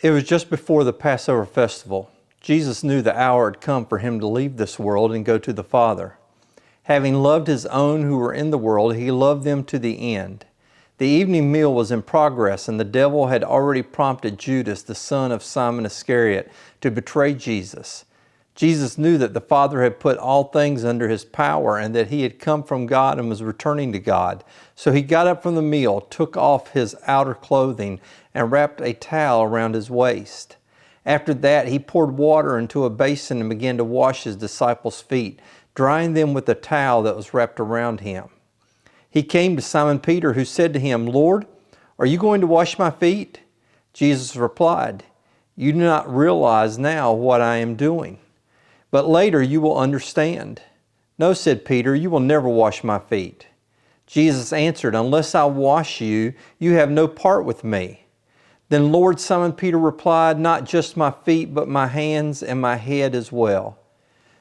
It was just before the Passover festival. Jesus knew the hour had come for him to leave this world and go to the Father. Having loved his own who were in the world, he loved them to the end. The evening meal was in progress, and the devil had already prompted Judas, the son of Simon Iscariot, to betray Jesus. Jesus knew that the Father had put all things under his power and that he had come from God and was returning to God. So he got up from the meal, took off his outer clothing, and wrapped a towel around his waist. After that, he poured water into a basin and began to wash his disciples' feet, drying them with the towel that was wrapped around him. He came to Simon Peter, who said to him, "Lord, are you going to wash my feet?" Jesus replied, "You do not realize now what I am doing, but later you will understand." "No," said Peter, "you will never wash my feet." Jesus answered, "Unless I wash you, you have no part with me." Then Lord, Simon Peter replied, "Not just my feet, but my hands and my head as well."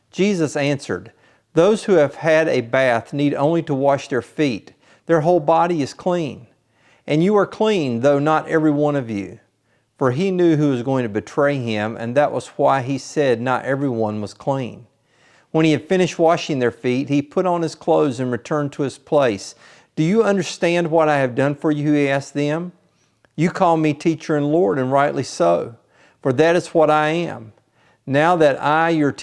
Jesus answered, "Those who have had a bath need only to wash their feet. Their whole body is clean. And you are clean, though not every one of you." For he knew who was going to betray him, and that was why he said not everyone was clean. When he had finished washing their feet, he put on his clothes and returned to his place. "Do you understand what I have done for you?" he asked them. "You call me teacher and Lord, and rightly so, for that is what I am. Now that I, your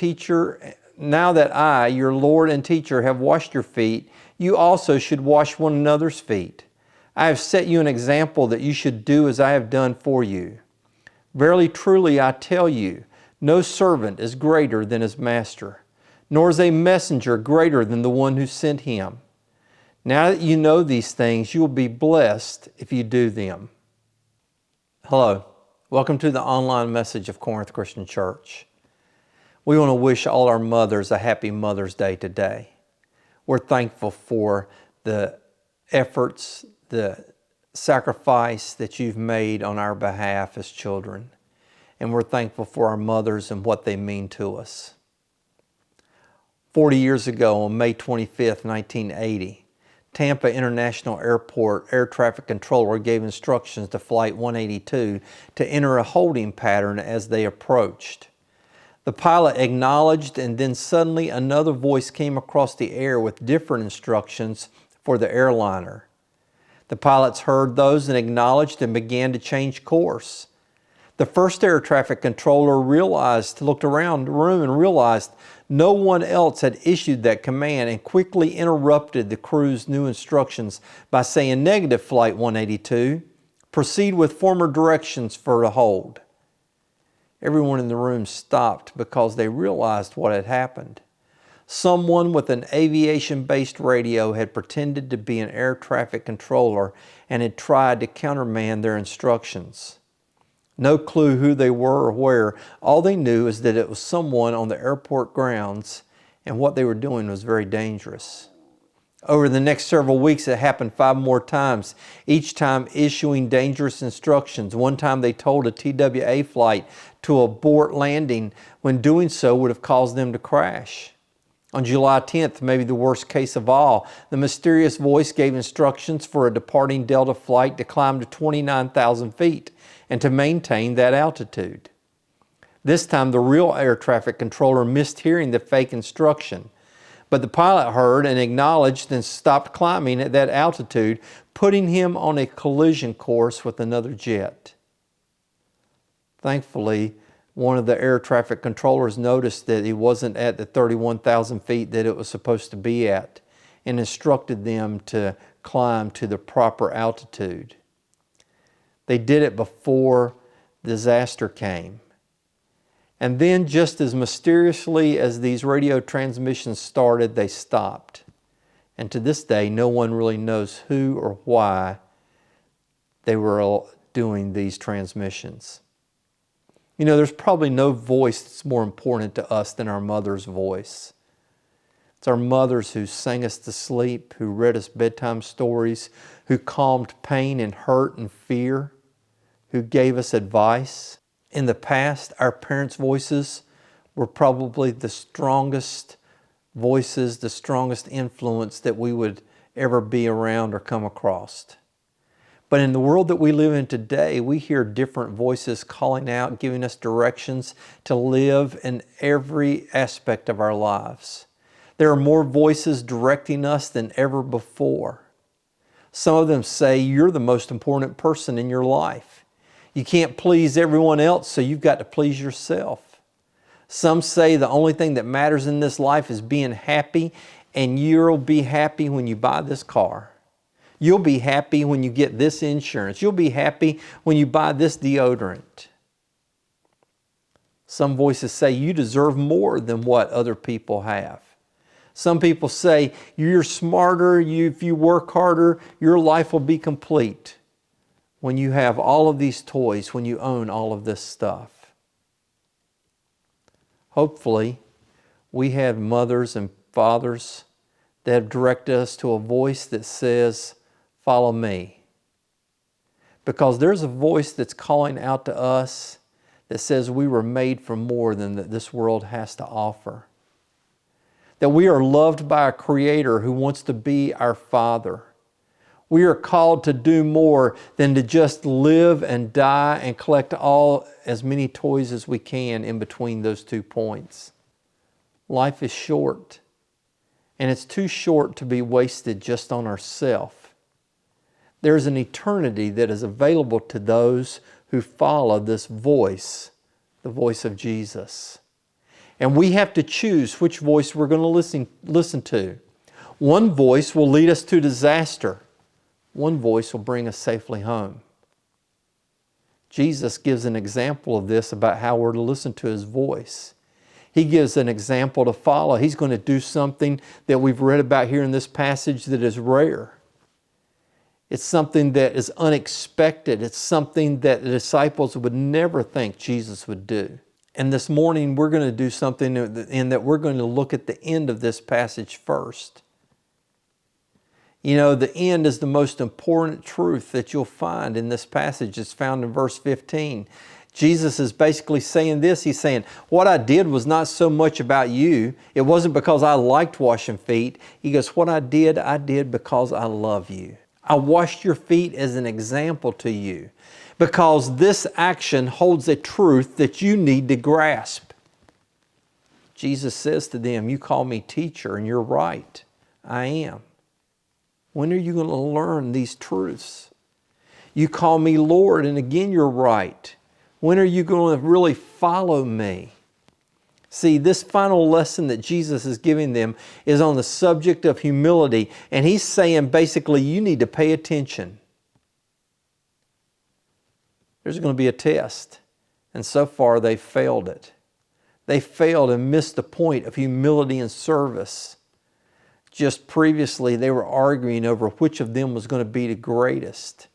Lord and teacher, have washed your feet, you also should wash one another's feet. I have set you an example that you should do as I have done for you. Verily, truly, I tell you, no servant is greater than his master, nor is a messenger greater than the one who sent him. Now that you know these things, you will be blessed if you do them." Hello, welcome to the online message of Corinth Christian Church. We want to wish all our mothers a happy Mother's Day today. We're thankful for the efforts, the sacrifice that you've made on our behalf as children. And we're thankful for our mothers and what they mean to us. 40 years ago, on May 25th, 1980, Tampa International Airport air traffic controller gave instructions to Flight 182 to enter a holding pattern as they approached. The pilot acknowledged, and then suddenly another voice came across the air with different instructions for the airliner. The pilots heard those and acknowledged and began to change course. The first air traffic controller looked around the room and realized no one else had issued that command, and quickly interrupted the crew's new instructions by saying, "Negative, Flight 182. Proceed with former directions for the hold." Everyone in the room stopped because they realized what had happened. Someone with an aviation-based radio had pretended to be an air traffic controller and had tried to countermand their instructions. No clue who they were or where. All they knew is that it was someone on the airport grounds, and what they were doing was very dangerous. Over the next several weeks, it happened 5 more times, each time issuing dangerous instructions. One time they told a TWA flight to abort landing when doing so would have caused them to crash. On July 10th, maybe the worst case of all, the mysterious voice gave instructions for a departing Delta flight to climb to 29,000 feet and to maintain that altitude. This time, the real air traffic controller missed hearing the fake instruction, but the pilot heard and acknowledged and stopped climbing at that altitude, putting him on a collision course with another jet. Thankfully, one of the air traffic controllers noticed that he wasn't at the 31,000 feet that it was supposed to be at, and instructed them to climb to the proper altitude. They did it before disaster came. And then, just as mysteriously as these radio transmissions started, they stopped. And to this day, no one really knows who or why they were doing these transmissions. You know, there's probably no voice that's more important to us than our mother's voice. It's our mothers who sang us to sleep, who read us bedtime stories, who calmed pain and hurt and fear, who gave us advice. In the past, our parents' voices were probably the strongest voices, the strongest influence that we would ever be around or come across. But in the world that we live in today, we hear different voices calling out, giving us directions to live in every aspect of our lives. There are more voices directing us than ever before. Some of them say you're the most important person in your life. You can't please everyone else, so you've got to please yourself. Some say the only thing that matters in this life is being happy, and you'll be happy when you buy this car. You'll be happy when you get this insurance. You'll be happy when you buy this deodorant. Some voices say you deserve more than what other people have. Some people say you're smarter, if you work harder, your life will be complete when you have all of these toys, when you own all of this stuff. Hopefully, we have mothers and fathers that have directed us to a voice that says, follow me. Because there's a voice that's calling out to us that says we were made for more than that this world has to offer. That we are loved by a Creator who wants to be our Father. We are called to do more than to just live and die and collect as many toys as we can in between those 2 points. Life is short, and it's too short to be wasted just on ourselves. There's an eternity that is available to those who follow this voice, the voice of Jesus. And we have to choose which voice we're going to listen to. One voice will lead us to disaster. One voice will bring us safely home. Jesus gives an example of this about how we're to listen to His voice. He gives an example to follow. He's going to do something that we've read about here in this passage that is rare. It's something that is unexpected. It's something that the disciples would never think Jesus would do. And this morning we're going to do something in that we're going to look at the end of this passage first. You know, the end is the most important truth that you'll find in this passage. It's found in verse 15. Jesus is basically saying this. He's saying, what I did was not so much about you. It wasn't because I liked washing feet. He goes, what I did because I love you. I washed your feet as an example to you because this action holds a truth that you need to grasp. Jesus says to them, you call me teacher, and you're right. I am. When are you going to learn these truths? You call me Lord, and again, you're right. When are you going to really follow me? See, this final lesson that Jesus is giving them is on the subject of humility, and He's saying basically you need to pay attention. There's going to be a test, and so far they've failed it. They failed and missed the point of humility and service. Just previously they were arguing over which of them was going to be the greatest.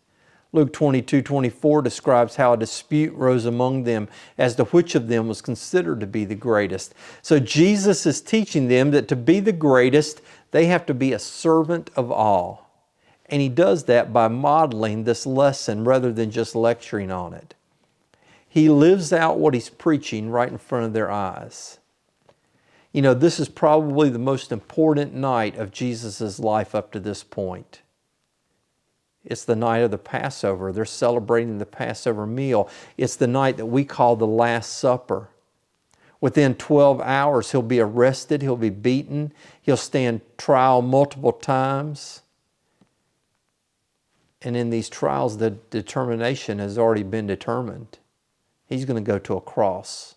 Luke 22:24 describes how a dispute rose among them as to which of them was considered to be the greatest. So Jesus is teaching them that to be the greatest, they have to be a servant of all. And He does that by modeling this lesson rather than just lecturing on it. He lives out what He's preaching right in front of their eyes. You know, this is probably the most important night of Jesus' life up to this point. It's the night of the Passover. They're celebrating the Passover meal. It's the night that we call the Last Supper. Within 12 hours, He'll be arrested. He'll be beaten. He'll stand trial multiple times. And in these trials, the determination has already been determined. He's going to go to a cross.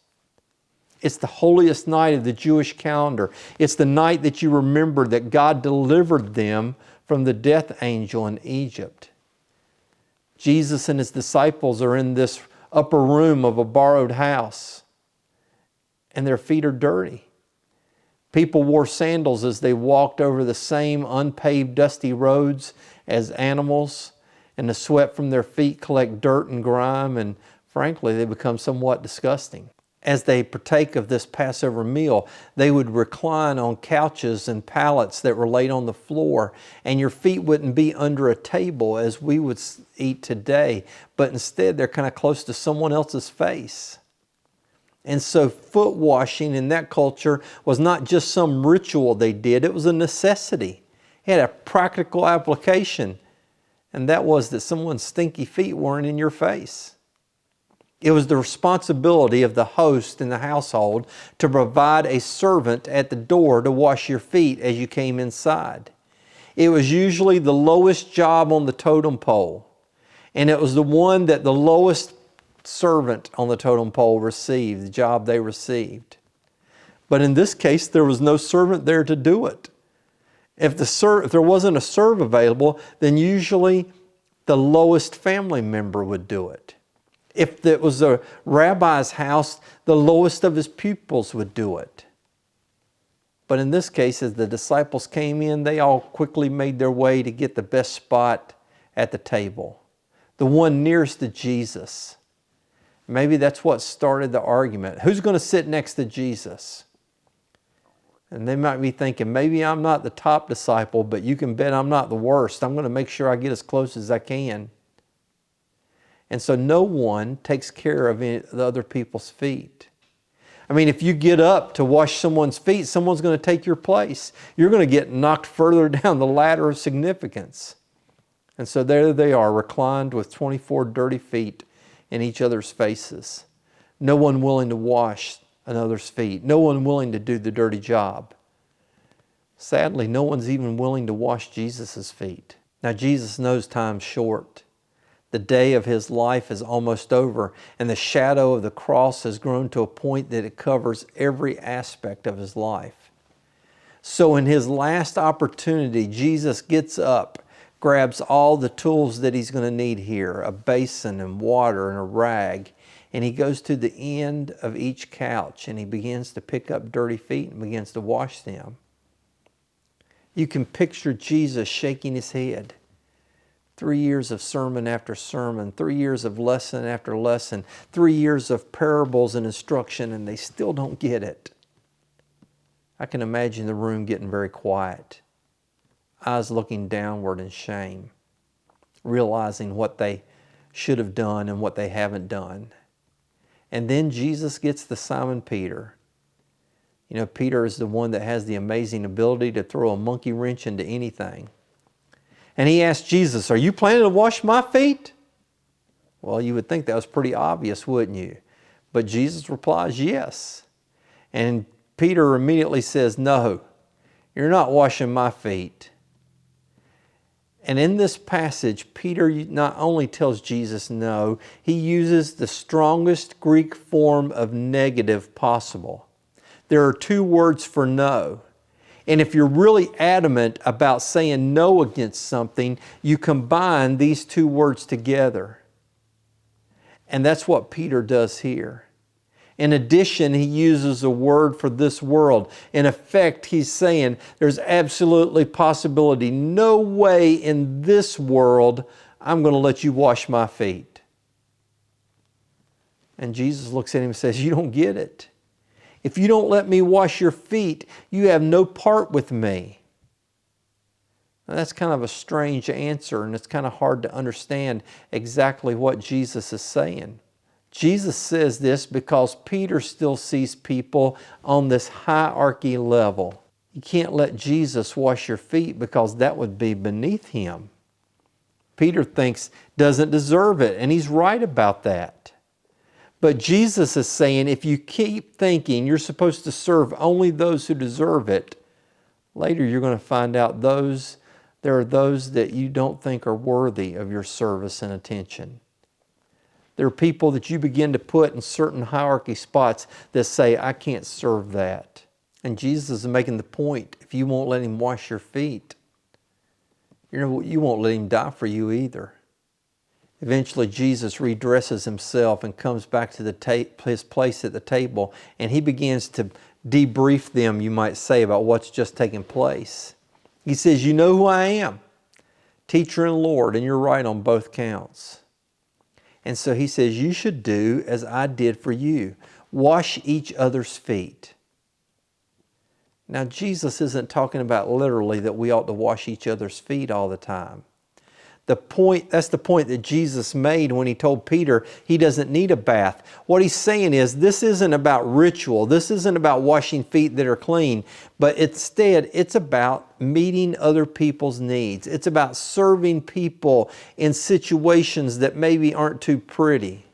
It's the holiest night of the Jewish calendar. It's the night that you remember that God delivered them from the death angel in Egypt. Jesus and His disciples are in this upper room of a borrowed house, and their feet are dirty. People wore sandals as they walked over the same unpaved, dusty roads as animals, and the sweat from their feet collect dirt and grime, and frankly, they become somewhat disgusting. As they partake of this Passover meal, they would recline on couches and pallets that were laid on the floor, and your feet wouldn't be under a table as we would eat today, but instead they're kind of close to someone else's face. And so foot washing in that culture was not just some ritual they did, it was a necessity. It had a practical application. and that was that someone's stinky feet weren't in your face. It was the responsibility of the host in the household to provide a servant at the door to wash your feet as you came inside. It was usually the lowest job on the totem pole, and it was the one that the lowest servant on the totem pole received, the job they received. But in this case, there was no servant there to do it. If there wasn't a servant available, then usually the lowest family member would do it. If it was a rabbi's house, the lowest of his pupils would do it. But in this case, as the disciples came in, they all quickly made their way to get the best spot at the table, the one nearest to Jesus. Maybe that's what started the argument. Who's going to sit next to Jesus? And they might be thinking, maybe I'm not the top disciple, but you can bet I'm not the worst. I'm going to make sure I get as close as I can. And so no one takes care of the other people's feet. I mean, if you get up to wash someone's feet, someone's going to take your place. You're going to get knocked further down the ladder of significance. And so there they are, reclined with 24 dirty feet in each other's faces. No one willing to wash another's feet. No one willing to do the dirty job. Sadly, no one's even willing to wash Jesus' feet. Now, Jesus knows time's short. The day of his life is almost over, and the shadow of the cross has grown to a point that it covers every aspect of his life. So in his last opportunity, Jesus gets up, grabs all the tools that he's going to need here, a basin and water and a rag, and he goes to the end of each couch and he begins to pick up dirty feet and begins to wash them. You can picture Jesus shaking his head. 3 years of sermon after sermon, 3 years of lesson after lesson, 3 years of parables and instruction, and they still don't get it. I can imagine the room getting very quiet, eyes looking downward in shame, realizing what they should have done and what they haven't done. And then Jesus gets to Simon Peter. You know, Peter is the one that has the amazing ability to throw a monkey wrench into anything. And he asked Jesus, "Are you planning to wash my feet?" Well, you would think that was pretty obvious, wouldn't you? But Jesus replies, "Yes." And Peter immediately says, "No, you're not washing my feet." And in this passage, Peter not only tells Jesus no, he uses the strongest Greek form of negative possible. There are 2 words for no. And if you're really adamant about saying no against something, you combine these 2 words together. And that's what Peter does here. In addition, he uses a word for this world. In effect, he's saying there's absolutely possibility, no way in this world I'm going to let you wash my feet. And Jesus looks at him and says, "You don't get it. If you don't let me wash your feet, you have no part with me." Now, that's kind of a strange answer, and it's kind of hard to understand exactly what Jesus is saying. Jesus says this because Peter still sees people on this hierarchy level. You can't let Jesus wash your feet because that would be beneath him. Peter thinks doesn't deserve it, and he's right about that. But Jesus is saying if you keep thinking you're supposed to serve only those who deserve it, later you're going to find out there are those that you don't think are worthy of your service and attention. There are people that you begin to put in certain hierarchy spots that say, "I can't serve that." And Jesus is making the point, if you won't let him wash your feet, you won't let him die for you either. Eventually, Jesus redresses himself and comes back to his place at the table, and he begins to debrief them, you might say, about what's just taken place. He says, "You know who I am, teacher and Lord, and you're right on both counts." And so he says, "You should do as I did for you. Wash each other's feet." Now, Jesus isn't talking about literally that we ought to wash each other's feet all the time. That's the point that Jesus made when he told Peter he doesn't need a bath. What he's saying is this isn't about ritual. This isn't about washing feet that are clean, but instead it's about meeting other people's needs. It's about serving people in situations that maybe aren't too pretty.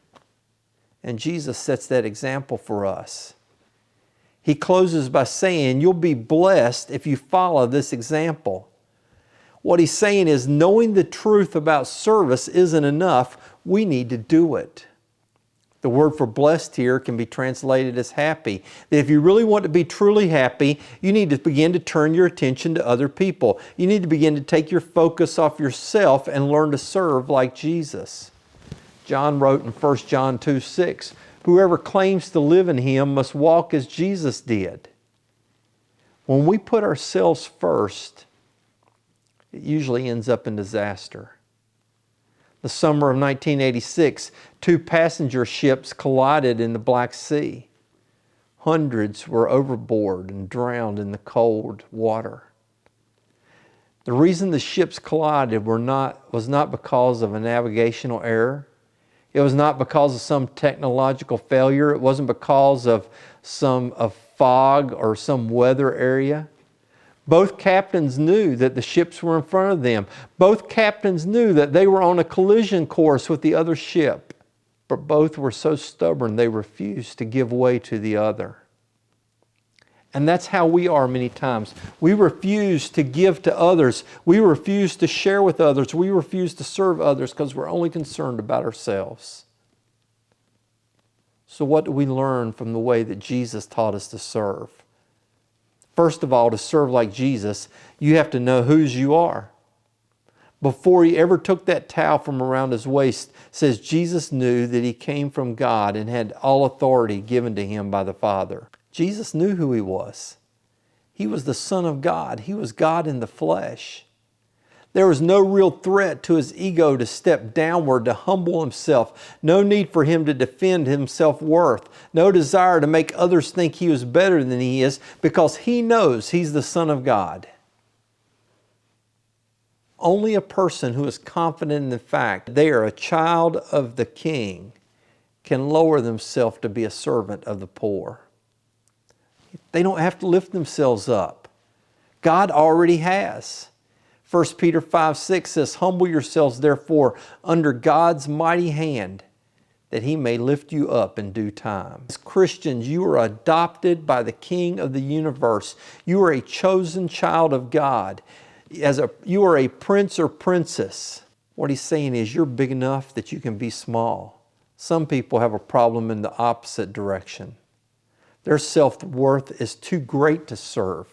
And Jesus sets that example for us. He closes by saying, you'll be blessed if you follow this example. What he's saying is knowing the truth about service isn't enough. We need to do it. The word for blessed here can be translated as happy. That if you really want to be truly happy, you need to begin to turn your attention to other people. You need to begin to take your focus off yourself and learn to serve like Jesus. John wrote in 1 John 2:6, whoever claims to live in him must walk as Jesus did. When we put ourselves first, it usually ends up in disaster. The summer of 1986, 2 passenger ships collided in the Black Sea. Hundreds were overboard and drowned in the cold water. The reason the ships collided was not because of a navigational error. It was not because of some technological failure. It wasn't because of some fog or some weather area. Both captains knew that the ships were in front of them. Both captains knew that they were on a collision course with the other ship. But both were so stubborn they refused to give way to the other. And that's how we are many times. We refuse to give to others. We refuse to share with others. We refuse to serve others because we're only concerned about ourselves. So what do we learn from the way that Jesus taught us to serve? First of all, to serve like Jesus, you have to know whose you are. Before he ever took that towel from around his waist, says Jesus knew that he came from God and had all authority given to him by the Father. Jesus knew who he was. He was the Son of God. He was God in the flesh. There was no real threat to his ego to step downward, to humble himself. No need for him to defend his self-worth. No desire to make others think he was better than he is because he knows he's the Son of God. Only a person who is confident in the fact they are a child of the King can lower themselves to be a servant of the poor. They don't have to lift themselves up. God already has. 1 Peter 5:6 says, humble yourselves therefore under God's mighty hand, that he may lift you up in due time. As Christians, you are adopted by the King of the universe. You are a chosen child of God. You are a prince or princess. What he's saying is you're big enough that you can be small. Some people have a problem in the opposite direction. Their self-worth is too great to serve.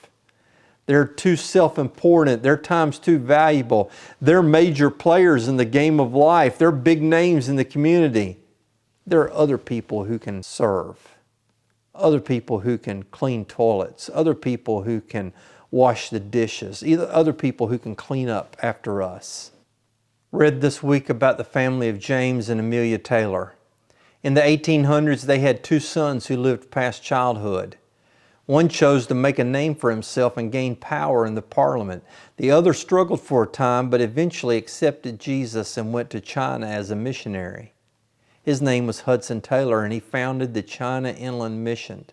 They're too self-important. Their time's too valuable. They're major players in the game of life. They're big names in the community. There are other people who can serve. Other people who can clean toilets. Other people who can wash the dishes. Other people who can clean up after us. Read this week about the family of James and Amelia Taylor. In the 1800s, they had 2 sons who lived past childhood. One chose to make a name for himself and gain power in the Parliament. The other struggled for a time, but eventually accepted Jesus and went to China as a missionary. His name was Hudson Taylor, and he founded the China Inland Mission,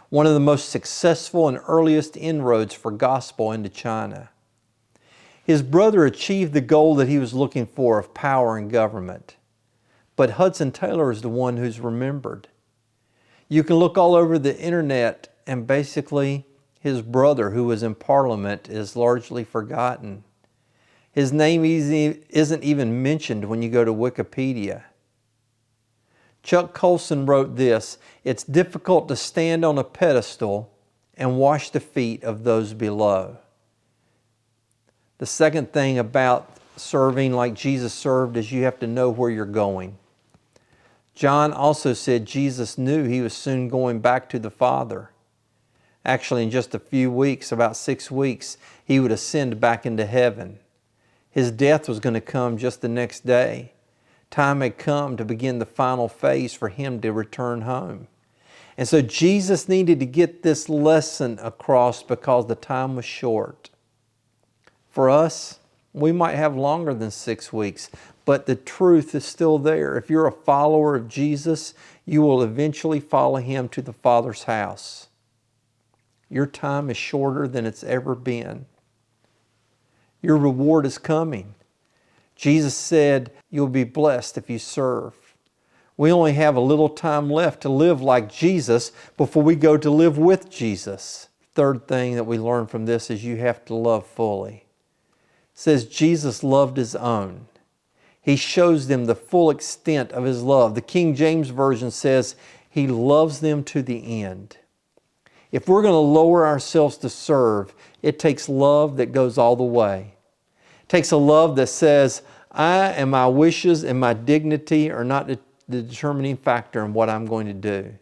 one of the most successful and earliest inroads for gospel into China. His brother achieved the goal that he was looking for of power and government. But Hudson Taylor is the one who's remembered. You can look all over the internet and basically his brother who was in Parliament is largely forgotten. His name isn't even mentioned when you go to Wikipedia. Chuck Colson wrote this, "It's difficult to stand on a pedestal and wash the feet of those below." The second thing about serving like Jesus served is you have to know where you're going. John also said Jesus knew he was soon going back to the Father. Actually, in just a few weeks, about 6 weeks, he would ascend back into heaven. His death was going to come just the next day. Time had come to begin the final phase for him to return home. And so Jesus needed to get this lesson across because the time was short. For us, We might have longer than 6 weeks, but the truth is still there. If you're a follower of Jesus, you will eventually follow Him to the Father's house. Your time is shorter than it's ever been. Your reward is coming. Jesus said, you'll be blessed if you serve. We only have a little time left to live like Jesus before we go to live with Jesus. Third thing that we learn from this is you have to love fully. It says Jesus loved His own. He shows them the full extent of His love. The King James Version says He loves them to the end. If we're going to lower ourselves to serve, it takes love that goes all the way. It takes a love that says, I and my wishes and my dignity are not the determining factor in what I'm going to do.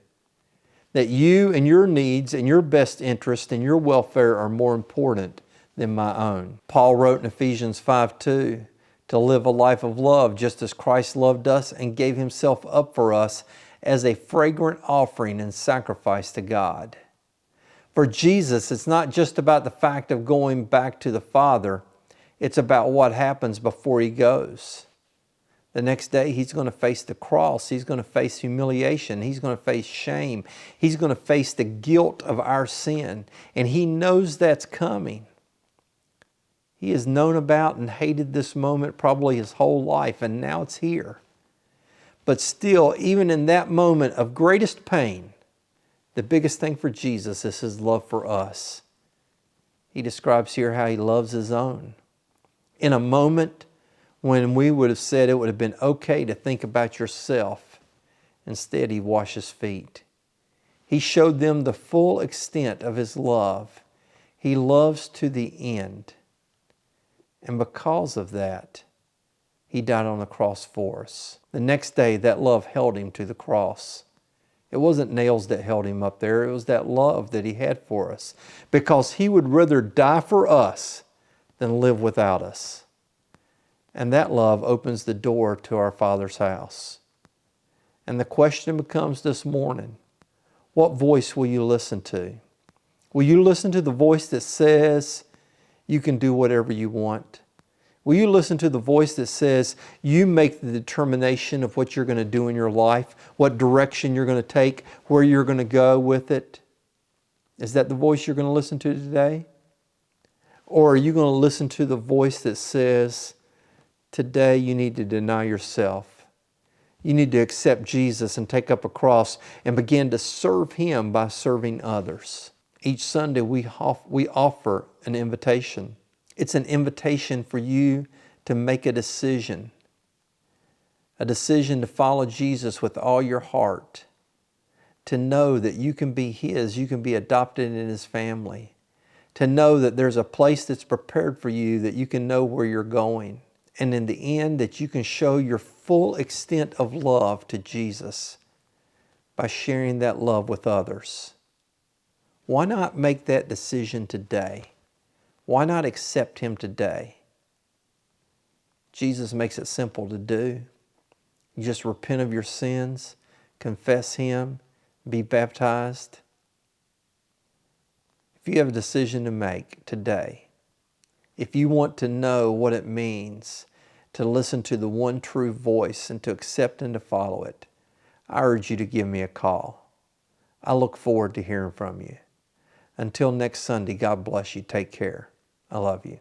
That you and your needs and your best interest and your welfare are more important than my own. Paul wrote in Ephesians 5:2, to live a life of love just as Christ loved us and gave Himself up for us as a fragrant offering and sacrifice to God. For Jesus, it's not just about the fact of going back to the Father. It's about what happens before He goes. The next day, He's going to face the cross. He's going to face humiliation. He's going to face shame. He's going to face the guilt of our sin. And He knows that's coming. He has known about and hated this moment probably His whole life, and now it's here. But still, even in that moment of greatest pain, the biggest thing for Jesus is His love for us. He describes here how He loves His own. In a moment when we would have said it would have been okay to think about yourself, instead He washes feet. He showed them the full extent of His love. He loves to the end. And because of that, He died on the cross for us. The next day, that love held Him to the cross. It wasn't nails that held Him up there. It was that love that He had for us. Because He would rather die for us than live without us. And that love opens the door to our Father's house. And the question becomes this morning, what voice will you listen to? Will you listen to the voice that says you can do whatever you want? Will you listen to the voice that says you make the determination of what you're going to do in your life, what direction you're going to take, where you're going to go with it? Is that the voice you're going to listen to today? Or are you going to listen to the voice that says, today you need to deny yourself. You need to accept Jesus and take up a cross and begin to serve Him by serving others. Each Sunday we offer an invitation. It's an invitation for you to make a decision to follow Jesus with all your heart, to know that you can be His, you can be adopted in His family, to know that there's a place that's prepared for you, that you can know where you're going. And in the end, that you can show your full extent of love to Jesus by sharing that love with others. Why not make that decision today? Why not accept Him today? Jesus makes it simple to do. You just repent of your sins, confess Him, be baptized. If you have a decision to make today, if you want to know what it means to listen to the one true voice and to accept and to follow it, I urge you to give me a call. I look forward to hearing from you. Until next Sunday, God bless you. Take care. I love you.